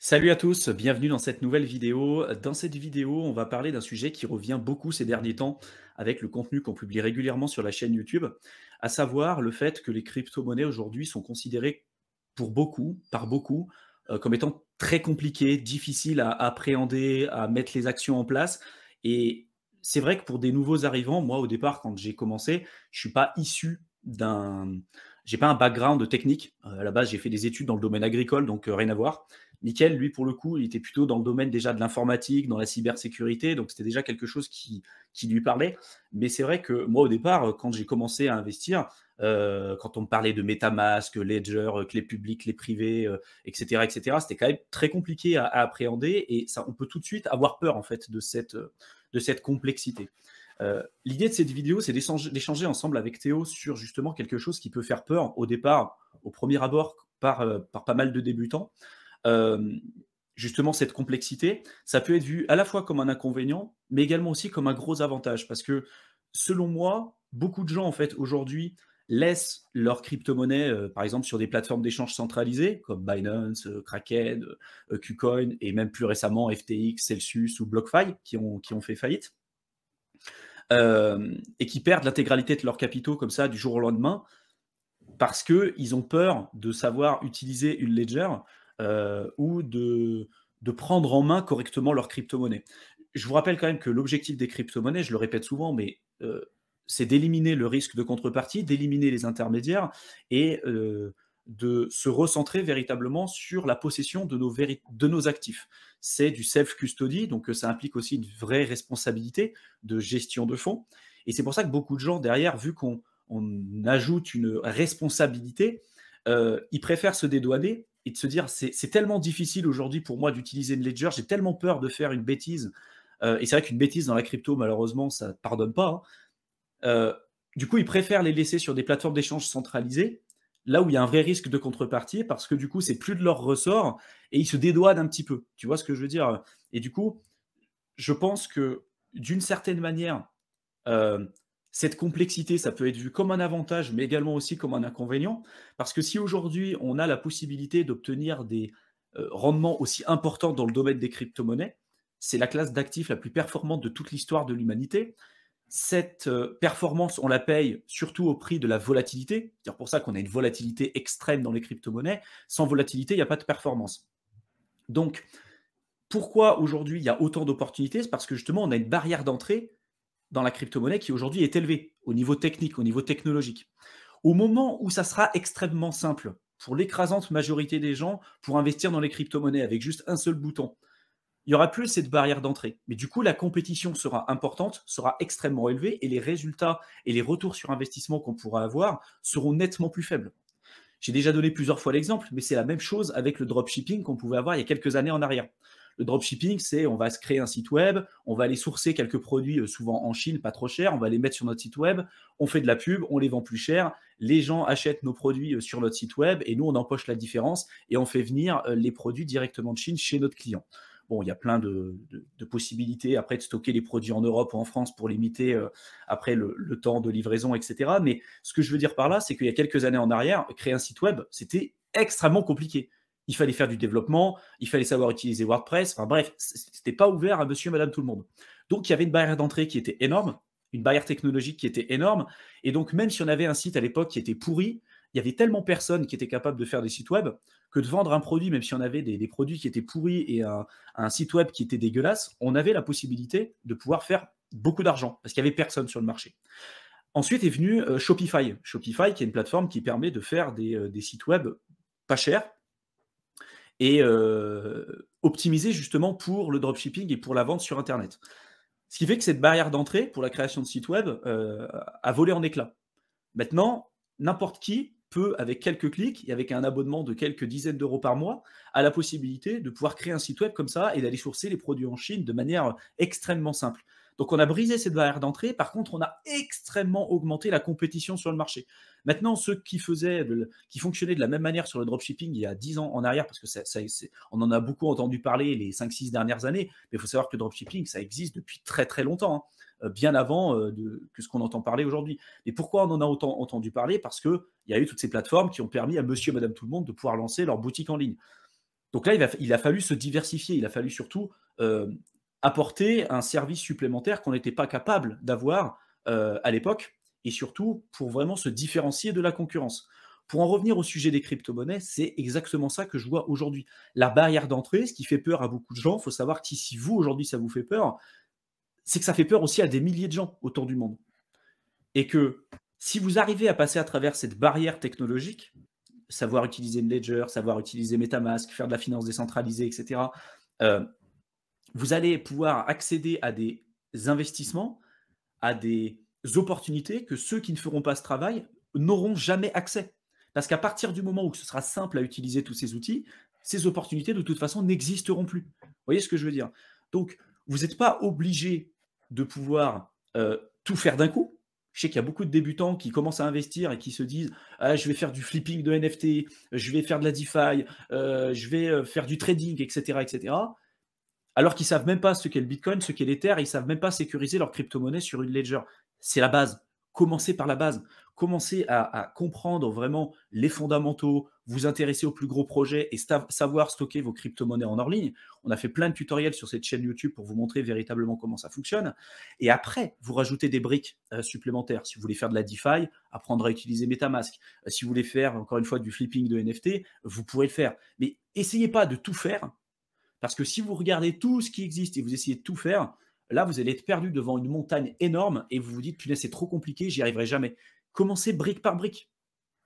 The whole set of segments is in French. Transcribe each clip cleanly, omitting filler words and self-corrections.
Salut à tous, bienvenue dans cette nouvelle vidéo. Dans cette vidéo, on va parler d'un sujet qui revient beaucoup ces derniers temps avec le contenu qu'on publie régulièrement sur la chaîne YouTube, à savoir le fait que les crypto-monnaies aujourd'hui sont considérées pour beaucoup, par beaucoup, comme étant très compliquées, difficiles à appréhender, à mettre les actions en place. Et c'est vrai que pour des nouveaux arrivants, moi au départ, quand j'ai commencé, je suis pas issu j'ai pas un background technique. À la base, j'ai fait des études dans le domaine agricole, donc rien à voir. Nickel, lui, pour le coup, il était plutôt dans le domaine déjà de l'informatique, dans la cybersécurité, donc c'était déjà quelque chose qui lui parlait. Mais c'est vrai que moi, au départ, quand j'ai commencé à investir, quand on me parlait de MetaMask, Ledger, clés publiques, clés privées, et cetera, c'était quand même très compliqué à appréhender et ça, on peut tout de suite avoir peur en fait de cette complexité. L'idée de cette vidéo, c'est d'échanger ensemble avec Théo sur justement quelque chose qui peut faire peur au départ, au premier abord, par pas mal de débutants. Hem, Justement cette complexité, ça peut être vu à la fois comme un inconvénient, mais également aussi comme un gros avantage. Parce que selon moi, beaucoup de gens en fait aujourd'hui laissent leurs crypto-monnaies, par exemple sur des plateformes d'échange centralisées comme Binance, Kraken, KuCoin et même plus récemment FTX, Celsius ou BlockFi qui ont fait faillite. Et qui perdent l'intégralité de leurs capitaux comme ça du jour au lendemain parce qu'ils ont peur de savoir utiliser une ledger, ou de prendre en main correctement leur crypto-monnaie. Je vous rappelle quand même que l'objectif des crypto-monnaies, je le répète souvent, mais c'est d'éliminer le risque de contrepartie, d'éliminer les intermédiaires et de se recentrer véritablement sur la possession de nos actifs. C'est du self-custody, donc ça implique aussi une vraie responsabilité de gestion de fonds et c'est pour ça que beaucoup de gens derrière, vu qu'on ajoute une responsabilité, ils préfèrent se dédouaner et de se dire: «C'est tellement difficile aujourd'hui pour moi d'utiliser une ledger, j'ai tellement peur de faire une bêtise», et c'est vrai qu'une bêtise dans la crypto malheureusement ça ne pardonne pas, hein. Du coup, ils préfèrent les laisser sur des plateformes d'échange centralisées, là où il y a un vrai risque de contrepartie parce que du coup, c'est plus de leur ressort et ils se dédouanent un petit peu. Tu vois ce que je veux dire? Et du coup, je pense que d'une certaine manière, Heu, cette complexité, ça peut être vu comme un avantage, mais également aussi comme un inconvénient. Parce que si aujourd'hui, on a la possibilité d'obtenir des, rendements aussi importants dans le domaine des crypto-monnaies, c'est la classe d'actifs la plus performante de toute l'histoire de l'humanité. Cette, performance, on la paye surtout au prix de la volatilité. C'est pour ça qu'on a une volatilité extrême dans les crypto-monnaies. Sans volatilité, il n'y a pas de performance. Donc, pourquoi aujourd'hui il y a autant d'opportunités? C'est parce que justement, on a une barrière d'entrée dans la crypto-monnaie qui aujourd'hui est élevée au niveau technique, au niveau technologique. Au moment où ça sera extrêmement simple pour l'écrasante majorité des gens pour investir dans les crypto-monnaies avec juste un seul bouton, il y aura plus cette barrière d'entrée. Mais du coup, la compétition sera importante, sera extrêmement élevée et les résultats et les retours sur investissement qu'on pourra avoir seront nettement plus faibles. J'ai déjà donné plusieurs fois l'exemple, mais c'est la même chose avec le dropshipping qu'on pouvait avoir il y a quelques années en arrière. Le dropshipping, c'est on va se créer un site web, on va aller sourcer quelques produits, souvent en Chine, pas trop cher, on va les mettre sur notre site web, on fait de la pub, on les vend plus cher, les gens achètent nos produits sur notre site web et nous, on empoche la différence et on fait venir les produits directement de Chine chez notre client. Bon, il y a plein de possibilités après de stocker les produits en Europe ou en France pour limiter après le temps de livraison, etc. Mais ce que je veux dire par là, c'est qu'il y a quelques années en arrière, créer un site web, c'était extrêmement compliqué. Il fallait faire du développement, il fallait savoir utiliser WordPress, enfin bref, c'était pas ouvert à monsieur, madame, tout le monde. Donc il y avait une barrière d'entrée qui était énorme, une barrière technologique qui était énorme, et donc même si on avait un site à l'époque qui était pourri, il y avait tellement personne qui était capable de faire des sites web que de vendre un produit, même si on avait des produits qui étaient pourris et un site web qui était dégueulasse, on avait la possibilité de pouvoir faire beaucoup d'argent parce qu'il n'y avait personne sur le marché. Ensuite est venu Shopify. Shopify, qui est une plateforme qui permet de faire des sites web pas chers et optimisés justement pour le dropshipping et pour la vente sur Internet. Ce qui fait que cette barrière d'entrée pour la création de sites web a volé en éclats. Maintenant, n'importe qui peut, avec quelques clics et avec un abonnement de quelques dizaines d'euros par mois, a la possibilité de pouvoir créer un site web comme ça et d'aller sourcer les produits en Chine de manière extrêmement simple. Donc on a brisé cette barrière d'entrée, par contre on a extrêmement augmenté la compétition sur le marché. Maintenant, ceux qui fonctionnaient de la même manière sur le dropshipping il y a 10 ans en arrière, parce que on en a beaucoup entendu parler les 5-6 dernières années, mais il faut savoir que le dropshipping, ça existe depuis très très longtemps, hein, bien avant que ce qu'on entend parler aujourd'hui. Et pourquoi on en a autant entendu parler? Parce qu'il y a eu toutes ces plateformes qui ont permis à monsieur et madame tout le monde de pouvoir lancer leur boutique en ligne. Donc là, il a fallu se diversifier. Il a fallu surtout apporter un service supplémentaire qu'on n'était pas capable d'avoir à l'époque, et surtout pour vraiment se différencier de la concurrence. Pour en revenir au sujet des crypto-monnaies, c'est exactement ça que je vois aujourd'hui. La barrière d'entrée, ce qui fait peur à beaucoup de gens, il faut savoir que si vous, aujourd'hui, ça vous fait peur, c'est que ça fait peur aussi à des milliers de gens autour du monde. Et que si vous arrivez à passer à travers cette barrière technologique, savoir utiliser une ledger, savoir utiliser MetaMask, faire de la finance décentralisée, etc., euh, vous allez pouvoir accéder à des investissements, à des opportunités que ceux qui ne feront pas ce travail n'auront jamais accès. Parce qu'à partir du moment où ce sera simple à utiliser tous ces outils, ces opportunités de toute façon n'existeront plus. Vous voyez ce que je veux dire? Donc, vous n'êtes pas obligé de pouvoir tout faire d'un coup. Je sais qu'il y a beaucoup de débutants qui commencent à investir et qui se disent ah, je vais faire du flipping de NFT, je vais faire de la DeFi, je vais faire du trading, etc., etc. Alors qu'ils savent même pas ce qu'est le Bitcoin, ce qu'est l'Ether, et ils savent même pas sécuriser leur crypto-monnaie sur une ledger. C'est la base. Commencez par la base. Commencez à comprendre vraiment les fondamentaux, vous intéresser aux plus gros projets et savoir stocker vos crypto-monnaies en hors ligne. On a fait plein de tutoriels sur cette chaîne YouTube pour vous montrer véritablement comment ça fonctionne. Et après, vous rajoutez des briques supplémentaires. Si vous voulez faire de la DeFi, apprendre à utiliser MetaMask. Si vous voulez faire, encore une fois, du flipping de NFT, vous pourrez le faire. Mais essayez pas de tout faire, parce que si vous regardez tout ce qui existe et vous essayez de tout faire, là, vous allez être perdu devant une montagne énorme et vous vous dites, punaise, c'est trop compliqué, j'y arriverai jamais. Commencez brique par brique.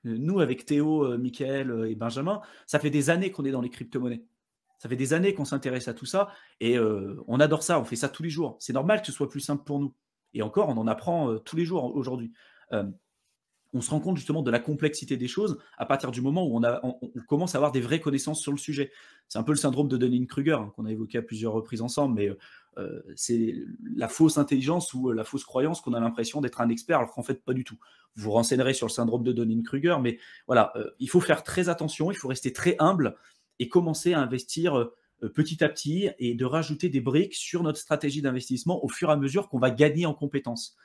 Nous, avec Théo, Mickaël et Benjamin, ça fait des années qu'on est dans les crypto-monnaies. Ça fait des années qu'on s'intéresse à tout ça et on adore ça, on fait ça tous les jours. C'est normal que ce soit plus simple pour nous. Et encore, on en apprend tous les jours aujourd'hui. Euh, on se rend compte justement de la complexité des choses à partir du moment où on commence à avoir des vraies connaissances sur le sujet. C'est un peu le syndrome de Dunning-Kruger qu'on a évoqué à plusieurs reprises ensemble, mais c'est la fausse intelligence ou la fausse croyance qu'on a l'impression d'être un expert alors qu'en fait pas du tout. Vous vous renseignerez sur le syndrome de Dunning-Kruger, mais voilà, il faut faire très attention, il faut rester très humble et commencer à investir petit à petit et de rajouter des briques sur notre stratégie d'investissement au fur et à mesure qu'on va gagner en compétences.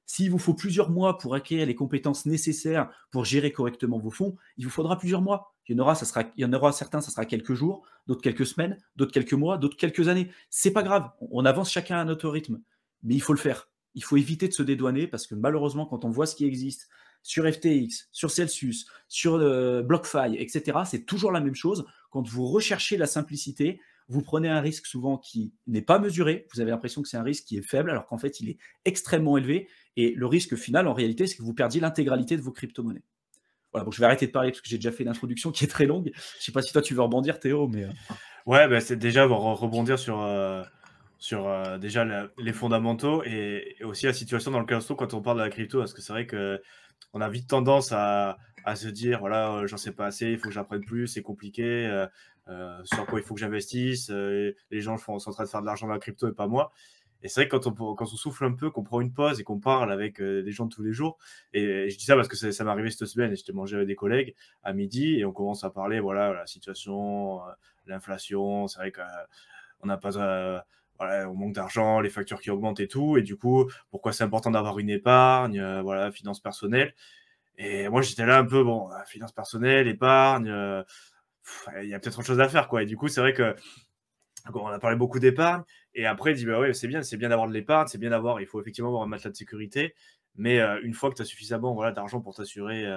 S'il vous faut plusieurs mois pour acquérir les compétences nécessaires pour gérer correctement vos fonds, il vous faudra plusieurs mois. Il y en aura certains, ça sera quelques jours, d'autres quelques semaines, d'autres quelques mois, d'autres quelques années. C'est pas grave, on avance chacun à notre rythme, mais il faut le faire. Il faut éviter de se dédouaner parce que malheureusement, quand on voit ce qui existe sur FTX, sur Celsius, sur BlockFi, etc., c'est toujours la même chose. Quand vous recherchez la simplicité, vous prenez un risque souvent qui n'est pas mesuré. Vous avez l'impression que c'est un risque qui est faible, alors qu'en fait, il est extrêmement élevé. Et le risque final, en réalité, c'est que vous perdiez l'intégralité de vos crypto-monnaies. Voilà, bon, je vais arrêter de parler parce que j'ai déjà fait l'introduction qui est très longue. Je ne sais pas si toi, tu veux rebondir, Théo, mais... Ouais, bah, c'est déjà rebondir sur déjà les fondamentaux et aussi la situation dans laquelle on se trouve quand on parle de la crypto, parce que c'est vrai qu'on a vite tendance à se dire, voilà, j'en sais pas assez, il faut que j'apprenne plus, c'est compliqué, sur quoi il faut que j'investisse, les gens sont en train de faire de l'argent dans la crypto et pas moi. Et c'est vrai que quand on souffle un peu, qu'on prend une pause et qu'on parle avec des gens de tous les jours, et je dis ça parce que ça m'est arrivé cette semaine, et j'étais mangé avec des collègues à midi, et on commence à parler, voilà, la situation, l'inflation, c'est vrai qu'on n'a pas... voilà, on manque d'argent, les factures qui augmentent et tout, et du coup, pourquoi c'est important d'avoir une épargne, voilà, finances personnelles. Et moi, j'étais là un peu, bon, finances personnelles, épargne, il y a peut-être autre chose à faire, quoi. Et du coup, c'est vrai que on a parlé beaucoup d'épargne, et après, il dit, bah ouais, c'est bien d'avoir de l'épargne, c'est bien d'avoir, il faut effectivement avoir un matelas de sécurité, mais une fois que tu as suffisamment, voilà, d'argent pour t'assurer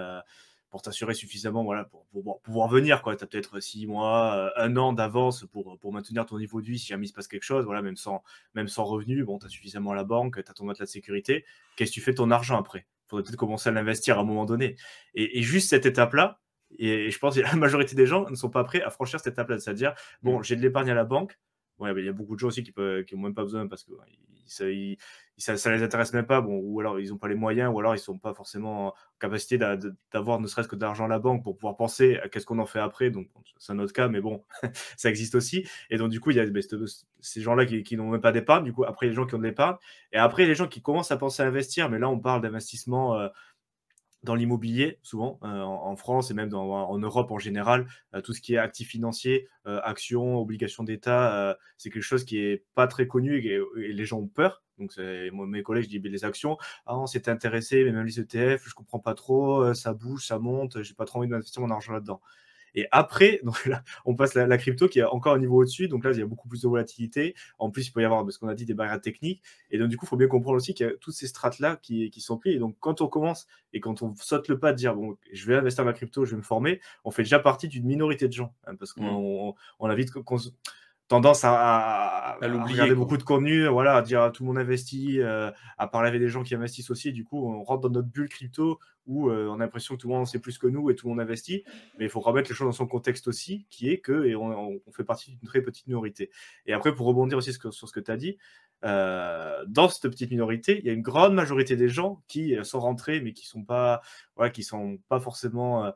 suffisamment, voilà, pour pouvoir venir, quoi. Tu as peut-être 6 mois, 1 an d'avance pour maintenir ton niveau de vie si jamais il se passe quelque chose, voilà, même sans revenu, bon, tu as suffisamment à la banque, tu as ton matelas de sécurité. Qu'est-ce que tu fais de ton argent après? Il faudrait peut-être commencer à l'investir à un moment donné. Et juste cette étape-là, et je pense que la majorité des gens ne sont pas prêts à franchir cette étape-là, c'est-à-dire, bon, j'ai de l'épargne à la banque. Ouais, il y a beaucoup de gens aussi qui n'ont même pas besoin parce que ça les intéresse même pas, bon, ou alors ils n'ont pas les moyens, ou alors ils sont pas forcément en capacité d'avoir ne serait-ce que de l'argent à la banque pour pouvoir penser à qu'est-ce qu'on en fait après. Donc bon, c'est un autre cas, mais bon, ça existe aussi. Et donc du coup, il y a ces gens-là qui n'ont même pas d'épargne. Du coup, après les gens qui ont de l'épargne, et après les gens qui commencent à penser à investir, mais là on parle d'investissement dans l'immobilier, souvent, en France et même en Europe en général, tout ce qui est actifs financiers, actions, obligations d'État, c'est quelque chose qui est pas très connu, et les gens ont peur. Donc, moi, mes collègues, je dis, les actions, ah, on s'est intéressé, mais même les ETF, je comprends pas trop, ça bouge, ça monte, j'ai pas trop envie d'investir mon argent là-dedans. Et après, donc là, on passe la crypto qui est encore un niveau au-dessus. Donc là, il y a beaucoup plus de volatilité. En plus, il peut y avoir, ce qu'on a dit, des barrières techniques. Et donc, du coup, il faut bien comprendre aussi qu'il y a toutes ces strates-là qui sont prises. Et donc, quand on commence et quand on saute le pas de dire, bon, je vais investir dans ma crypto, je vais me former, on fait déjà partie d'une minorité de gens. Hein, parce qu'on a vite tendance à l'oublier, regarder quoi. beaucoup de contenu, voilà, à dire tout le monde investit, à parler avec des gens qui investissent aussi. Et du coup, on rentre dans notre bulle crypto où on a l'impression que tout le monde en sait plus que nous et tout le monde investit. Mais il faut remettre les choses dans son contexte aussi, qui est que et on fait partie d'une très petite minorité. Et après, pour rebondir aussi sur ce que tu as dit, dans cette petite minorité, il y a une grande majorité des gens qui sont rentrés, mais qui sont pas forcément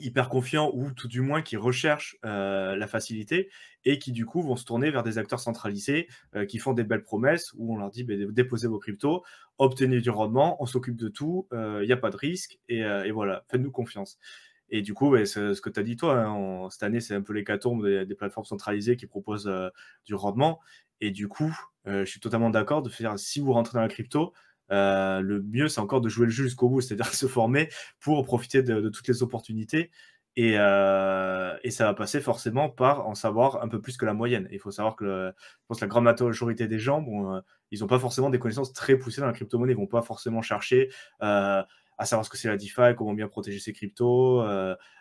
hyper confiants ou tout du moins qui recherchent la facilité et qui du coup vont se tourner vers des acteurs centralisés qui font des belles promesses où on leur dit déposez vos cryptos, obtenez du rendement, on s'occupe de tout, il n'y a pas de risque et voilà, faites-nous confiance. Et du coup, ce que tu as dit toi, hein, cette année c'est un peu l'hécatombe des plateformes centralisées qui proposent du rendement. Et du coup, je suis totalement d'accord de faire, si vous rentrez dans la crypto, le mieux c'est encore de jouer le jeu jusqu'au bout, c'est-à-dire se former pour profiter de toutes les opportunités. Et ça va passer forcément par en savoir un peu plus que la moyenne. Il faut savoir que je pense que la grande majorité des gens, ils n'ont pas forcément des connaissances très poussées dans la crypto-monnaie. Ils ne vont pas forcément chercher à savoir ce que c'est la DeFi, comment bien protéger ses cryptos,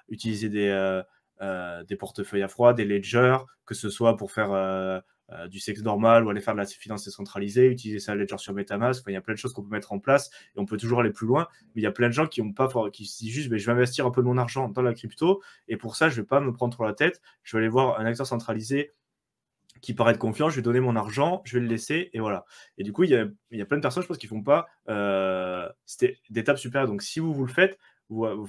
utiliser des portefeuilles à froid, des ledgers, que ce soit pour faire du sexe normal ou aller faire de la finance décentralisée, utiliser sa ledger sur MetaMask. Enfin, il y a plein de choses qu'on peut mettre en place et on peut toujours aller plus loin. Mais il y a plein de gens qui se disent juste je vais investir un peu de mon argent dans la crypto et pour ça, je ne vais pas me prendre trop la tête. Je vais aller voir un acteur centralisé qui paraît être confiant, je vais donner mon argent, je vais le laisser, et voilà. Et du coup, il y a plein de personnes, je pense, qui ne font pas d'étapes supérieures. Donc, si vous le faites, on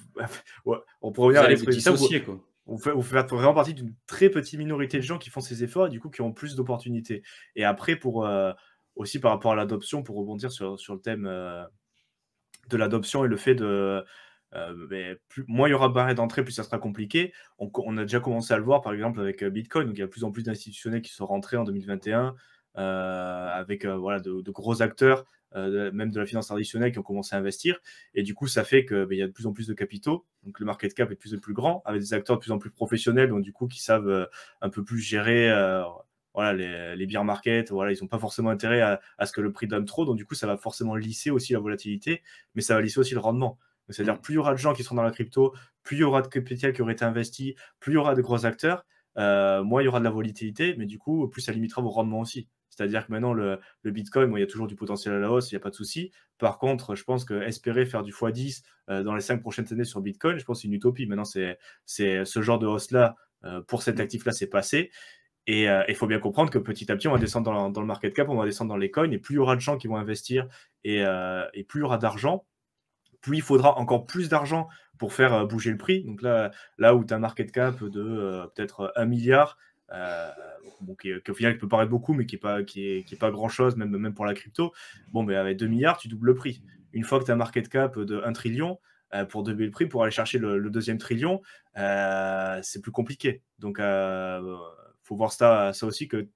pourrait revenir Vous à allez vous l'esprit des étapes, dissocier, quoi. vous faites vraiment partie d'une très petite minorité de gens qui font ces efforts et du coup qui ont plus d'opportunités. Et après, aussi par rapport à l'adoption, pour rebondir sur le thème de l'adoption et le fait de moins il y aura de barrières d'entrée, plus ça sera compliqué. On a déjà commencé à le voir, par exemple, avec Bitcoin. Donc, il y a de plus en plus d'institutionnels qui sont rentrés en 2021 avec de gros acteurs, même de la finance traditionnelle, qui ont commencé à investir. Et du coup, ça fait qu'il y a de plus en plus de capitaux. Donc, le market cap est de plus en plus grand, avec des acteurs de plus en plus professionnels, donc du coup, qui savent un peu plus gérer les bear markets. Voilà, ils n'ont pas forcément intérêt à ce que le prix donne trop. Donc, du coup, ça va forcément lisser aussi la volatilité, mais ça va lisser aussi le rendement. C'est-à-dire, plus il y aura de gens qui seront dans la crypto, plus il y aura de capital qui aurait été investi, plus il y aura de gros acteurs, moins il y aura de la volatilité, mais du coup, plus ça limitera vos rendements aussi. C'est-à-dire que maintenant, le Bitcoin, il y a toujours du potentiel à la hausse, il n'y a pas de souci. Par contre, je pense qu'espérer faire du x10 dans les 5 prochaines années sur Bitcoin, je pense que c'est une utopie. Maintenant, c'est ce genre de hausse-là, pour cet actif-là, c'est passé. Et il faut bien comprendre que petit à petit, on va descendre dans le market cap, on va descendre dans les coins, et plus il y aura de gens qui vont investir et plus il y aura d'argent, plus il faudra encore plus d'argent pour faire bouger le prix. Donc là où tu as un market cap de peut-être 1 milliard, qui au final peut paraître beaucoup, mais qui est pas grand-chose, même pour la crypto, mais avec 2 milliards, tu doubles le prix. Une fois que tu as un market cap de 1 trillion, pour doubler le prix, pour aller chercher le deuxième trillion, c'est plus compliqué. Donc, faut voir ça aussi que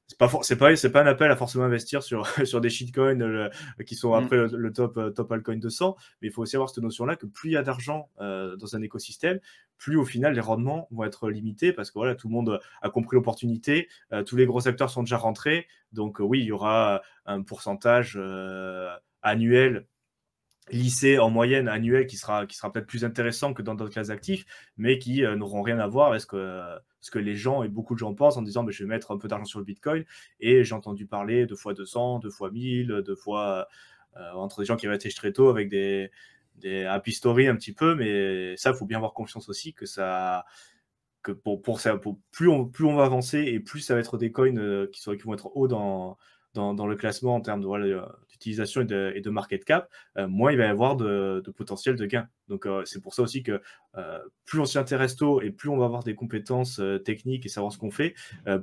c'est pas un appel à forcément investir sur des shitcoins qui sont après le top altcoin 200, mais il faut aussi avoir cette notion-là que plus il y a d'argent dans un écosystème, plus au final les rendements vont être limités parce que voilà, tout le monde a compris l'opportunité, tous les gros acteurs sont déjà rentrés, donc oui, il y aura un pourcentage annuel lissé en moyenne annuelle qui sera peut-être plus intéressant que dans d'autres classes d'actifs, mais qui n'auront rien à voir avec ce que les gens et beaucoup de gens pensent en disant je vais mettre un peu d'argent sur le Bitcoin. Et j'ai entendu parler 2 fois 200, 2 fois 1000, 2 fois entre des gens qui réfléchissent très tôt avec des happy stories un petit peu, mais ça, il faut bien avoir confiance aussi que ça que pour ça, plus on va avancer et plus ça va être des coins qui vont être hauts dans le classement en termes d'utilisation et de market cap, moins il va y avoir de potentiel de gain. Donc c'est pour ça aussi que plus on s'y intéresse tôt et plus on va avoir des compétences techniques et savoir ce qu'on fait,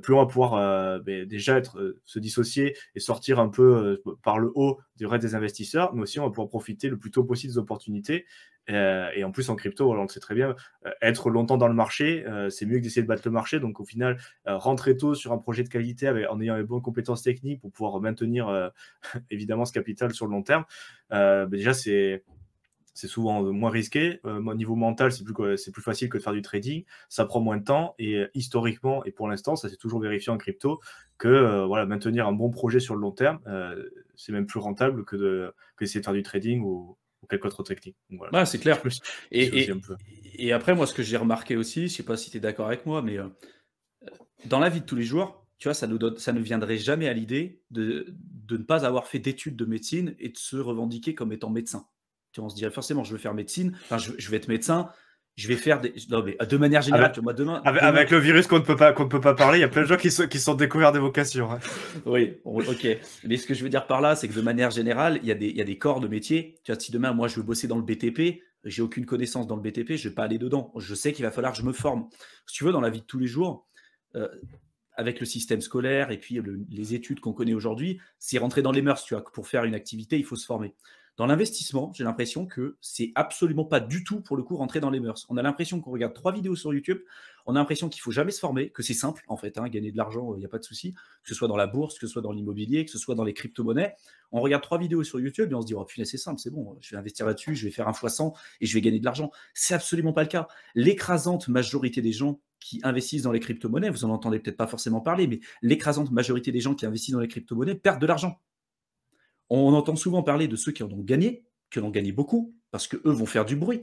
plus on va pouvoir déjà se dissocier et sortir un peu par le haut du reste des investisseurs, mais aussi on va pouvoir profiter le plus tôt possible des opportunités. Et en plus en crypto, on le sait très bien, être longtemps dans le marché, c'est mieux que d'essayer de battre le marché. Donc au final, rentrer tôt sur un projet de qualité en ayant les bonnes compétences techniques pour pouvoir maintenir évidemment ce capital sur le long terme, déjà c'est souvent moins risqué. Au niveau mental, c'est plus facile que de faire du trading. Ça prend moins de temps. Et historiquement, et pour l'instant, ça s'est toujours vérifié en crypto, que voilà, maintenir un bon projet sur le long terme, c'est même plus rentable que d'essayer de faire du trading ou quelque autre technique. Donc, voilà, Ouais, c'est clair. je me suis Et, un peu. et après, moi, ce que j'ai remarqué aussi, je sais pas si tu es d'accord avec moi, mais dans la vie de tous les jours, tu vois, ça ne viendrait jamais à l'idée de ne pas avoir fait d'études de médecine et de se revendiquer comme étant médecin. Tu vois, on se dirait forcément, je veux faire médecine, enfin, je vais être médecin, je vais faire des. Non, mais de manière générale, Avec, tu vois, moi, demain, avec le virus qu'on ne peut pas parler, il y a plein de gens qui se sont découverts des vocations, hein. oui, ok. Mais ce que je veux dire par là, c'est que de manière générale, il y a des corps de métier. Tu vois, si demain, moi, je veux bosser dans le BTP, j'ai aucune connaissance dans le BTP, je vais pas aller dedans. Je sais qu'il va falloir que je me forme. Si tu veux, dans la vie de tous les jours, euh, avec le système scolaire et puis les études qu'on connaît aujourd'hui, c'est rentrer dans les mœurs. Tu vois, que pour faire une activité, il faut se former. Dans l'investissement, j'ai l'impression que c'est absolument pas du tout, pour le coup, rentrer dans les mœurs. On a l'impression qu'on regarde 3 vidéos sur YouTube, on a l'impression qu'il faut jamais se former, que c'est simple, en fait, hein, gagner de l'argent, il n'y a pas de souci, que ce soit dans la bourse, que ce soit dans l'immobilier, que ce soit dans les crypto-monnaies. On regarde 3 vidéos sur YouTube et on se dit, oh punaise, c'est simple, c'est bon, je vais investir là-dessus, je vais faire un fois 100 et je vais gagner de l'argent. C'est absolument pas le cas. L'écrasante majorité des gens qui investissent dans les crypto-monnaies, vous en entendez peut-être pas forcément parler, mais l'écrasante majorité des gens qui investissent dans les crypto-monnaies perdent de l'argent. On entend souvent parler de ceux qui en ont gagné, qui en ont gagné beaucoup, parce qu'eux vont faire du bruit.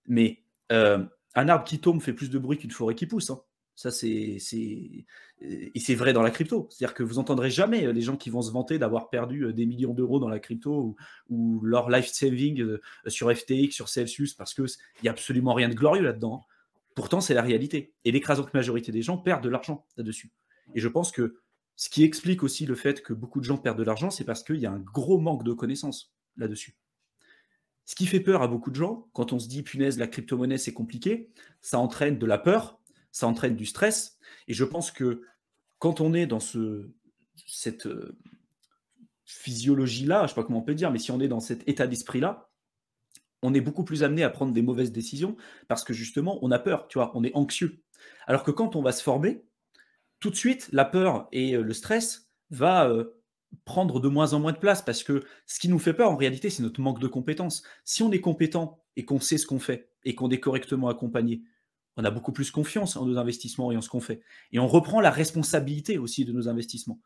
Mais un arbre qui tombe fait plus de bruit qu'une forêt qui pousse, hein. Ça, et c'est vrai dans la crypto. C'est-à-dire que vous n'entendrez jamais les gens qui vont se vanter d'avoir perdu des millions d'euros dans la crypto ou leur life saving sur FTX, sur Celsius, parce qu'il n'y a absolument rien de glorieux là-dedans, hein. Pourtant, c'est la réalité. Et l'écrasante majorité des gens perdent de l'argent là-dessus. Et je pense que ce qui explique aussi le fait que beaucoup de gens perdent de l'argent, c'est parce qu'il y a un gros manque de connaissances là-dessus. Ce qui fait peur à beaucoup de gens, quand on se dit punaise, la crypto-monnaie c'est compliqué, ça entraîne de la peur, ça entraîne du stress. Et je pense que quand on est dans cette physiologie-là, je ne sais pas comment on peut dire, mais si on est dans cet état d'esprit-là, on est beaucoup plus amené à prendre des mauvaises décisions parce que justement, on a peur, tu vois, on est anxieux. Alors que quand on va se former, tout de suite, la peur et le stress va prendre de moins en moins de place parce que ce qui nous fait peur, en réalité, c'est notre manque de compétences. Si on est compétent et qu'on sait ce qu'on fait et qu'on est correctement accompagné, on a beaucoup plus confiance en nos investissements et en ce qu'on fait. Et on reprend la responsabilité aussi de nos investissements.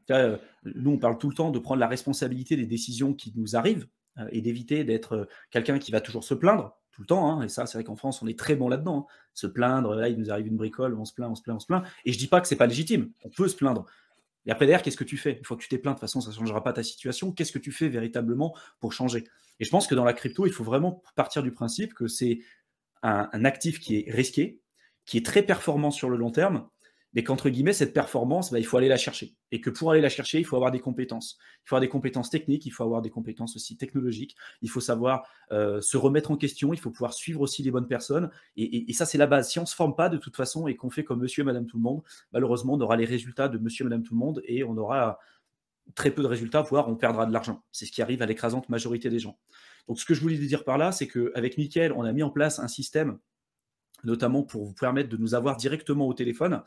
Nous, on parle tout le temps de prendre la responsabilité des décisions qui nous arrivent et d'éviter d'être quelqu'un qui va toujours se plaindre tout le temps, hein. Et ça, c'est vrai qu'en France, on est très bon là-dedans, hein. Se plaindre, là, il nous arrive une bricole, on se plaint, on se plaint, on se plaint. Et je dis pas que c'est pas légitime, on peut se plaindre. Et après, derrière, qu'est-ce que tu fais? Une fois que tu t'es plaint, de toute façon, ça ne changera pas ta situation. Qu'est-ce que tu fais véritablement pour changer? Et je pense que dans la crypto, il faut vraiment partir du principe que c'est un actif qui est risqué, qui est très performant sur le long terme, mais qu'entre guillemets, cette performance, il faut aller la chercher. Et que pour aller la chercher, il faut avoir des compétences. Il faut avoir des compétences techniques, il faut avoir des compétences aussi technologiques, il faut savoir se remettre en question, il faut pouvoir suivre aussi les bonnes personnes. Et ça, c'est la base. Si on ne se forme pas de toute façon et qu'on fait comme monsieur et madame tout le monde, malheureusement, on aura les résultats de monsieur et madame tout le monde et on aura très peu de résultats, voire on perdra de l'argent. C'est ce qui arrive à l'écrasante majorité des gens. Donc, ce que je voulais dire par là, c'est qu'avec Mickaël, on a mis en place un système notamment pour vous permettre de nous avoir directement au téléphone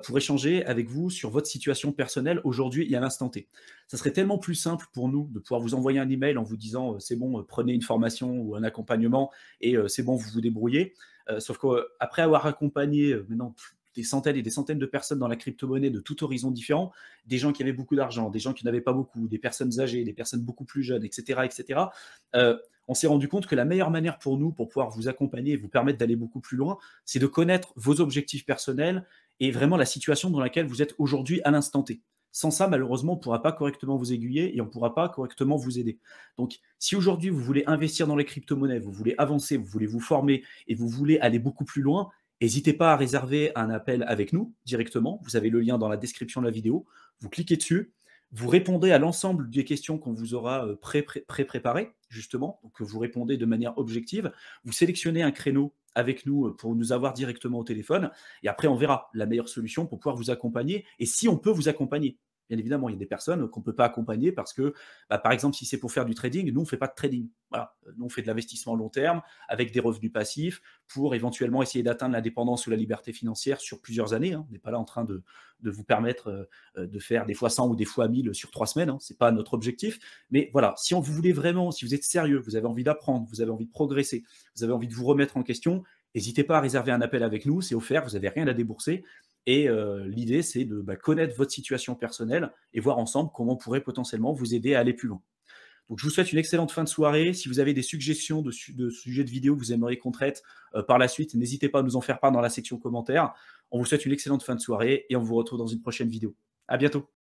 pour échanger avec vous sur votre situation personnelle aujourd'hui et à l'instant T. Ça serait tellement plus simple pour nous de pouvoir vous envoyer un email en vous disant c'est bon, prenez une formation ou un accompagnement et c'est bon, vous vous débrouillez. Sauf qu'après avoir accompagné maintenant des centaines et des centaines de personnes dans la crypto-monnaie de tout horizon différent, des gens qui avaient beaucoup d'argent, des gens qui n'avaient pas beaucoup, des personnes âgées, des personnes beaucoup plus jeunes, etc., etc., on s'est rendu compte que la meilleure manière pour nous, pour pouvoir vous accompagner et vous permettre d'aller beaucoup plus loin, c'est de connaître vos objectifs personnels et vraiment la situation dans laquelle vous êtes aujourd'hui à l'instant T. Sans ça, malheureusement, on ne pourra pas correctement vous aiguiller et on ne pourra pas correctement vous aider. Donc, si aujourd'hui vous voulez investir dans les crypto-monnaies, vous voulez avancer, vous voulez vous former et vous voulez aller beaucoup plus loin, n'hésitez pas à réserver un appel avec nous directement. Vous avez le lien dans la description de la vidéo. Vous cliquez dessus. Vous répondez à l'ensemble des questions qu'on vous aura préparées, justement, donc vous répondez de manière objective. Vous sélectionnez un créneau avec nous pour nous avoir directement au téléphone, et après on verra la meilleure solution pour pouvoir vous accompagner, et si on peut vous accompagner. Bien évidemment, il y a des personnes qu'on ne peut pas accompagner parce que, bah, par exemple, si c'est pour faire du trading, nous, on ne fait pas de trading. Voilà. Nous, on fait de l'investissement long terme avec des revenus passifs pour éventuellement essayer d'atteindre l'indépendance ou la liberté financière sur plusieurs années, hein. On n'est pas là en train de vous permettre de faire des fois 100 ou des fois 1000 sur 3 semaines, hein. Ce n'est pas notre objectif. Mais voilà, si on vous voulez vraiment, si vous êtes sérieux, vous avez envie d'apprendre, vous avez envie de progresser, vous avez envie de vous remettre en question, n'hésitez pas à réserver un appel avec nous, c'est offert, vous n'avez rien à débourser. Et l'idée, c'est de connaître votre situation personnelle et voir ensemble comment on pourrait potentiellement vous aider à aller plus loin. Donc, je vous souhaite une excellente fin de soirée. Si vous avez des suggestions de sujets de vidéos que vous aimeriez qu'on traite par la suite, n'hésitez pas à nous en faire part dans la section commentaires. On vous souhaite une excellente fin de soirée et on vous retrouve dans une prochaine vidéo. À bientôt.